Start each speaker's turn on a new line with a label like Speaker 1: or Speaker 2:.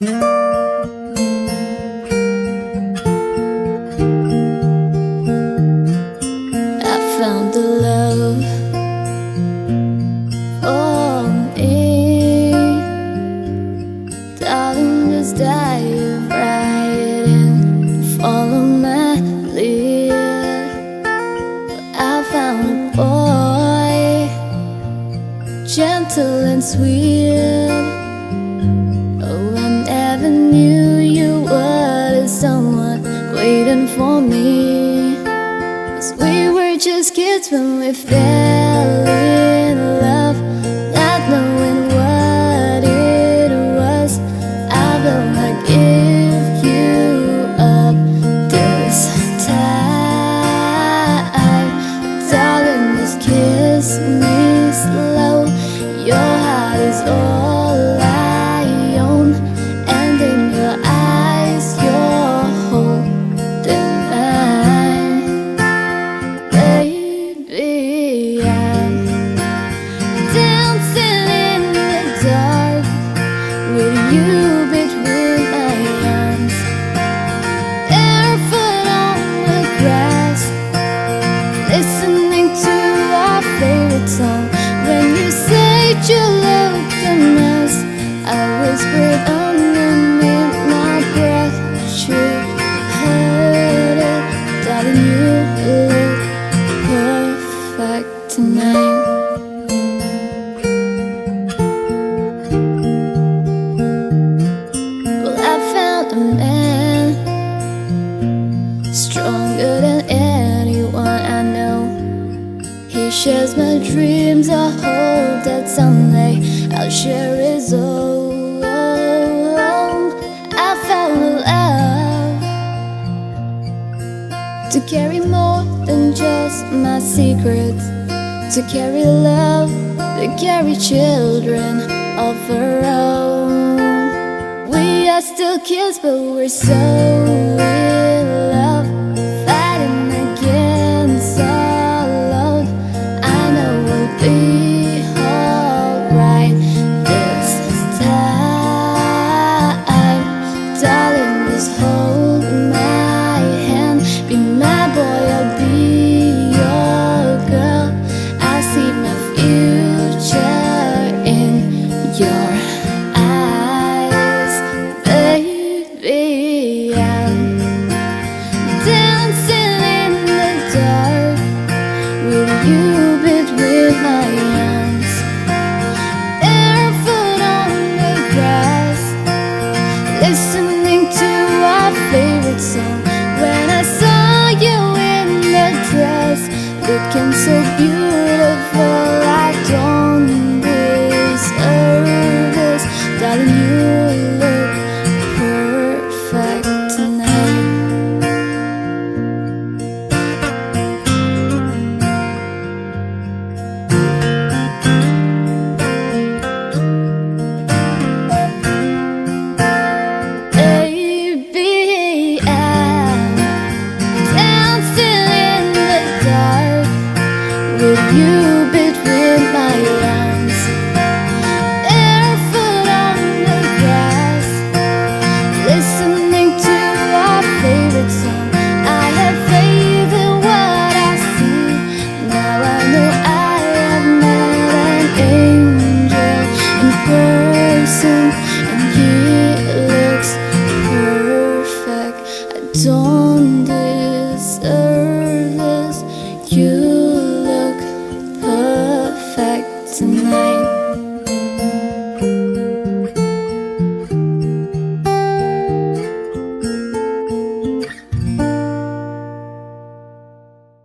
Speaker 1: I found the love for me. Darling, just dive right in, follow my lead. I found a boy, gentle and sweet. Oh, I never knew you were someone waiting for me. 'Cause we were just kids when we fell in love, not knowing what it was. I will not give you up this time. Darling, just kiss me slow. Your heart is all I own, and in your eyes you're holding mine. Baby, I'm dancing in the dark with you between my arms, barefoot on the grass, listening to our favorite song. When you said you looked a mess, I whispered underneath my breath, you heard it. Darling, you look perfect tonight. Well, I found a man stronger than anyone I know. He shares my dreams. I hope that someday I'll share his own. I found a love to carry more than just my secrets, to carry love, to carry children of our own. We are still kids, but we're so in love, fighting against all odds. I know we'll be alright this time. Darling, just hold my hand, be my boy, I'll be your girl. I see my future in your eyes. Baby, I'm dancing in the dark with you between my arms, barefoot on the grass, listening to our favorite song. When I saw you in the dress, looking so beautiful, I don't deserve this. Darling, you look perfect tonight. Baby, I'm dancing in the dark with you between my arms, barefoot on the grass, listening to our favorite song. I have faith in what I see. Now I know I have met an angel in person, and he looks perfect. I don't deserve this. You look perfect tonight.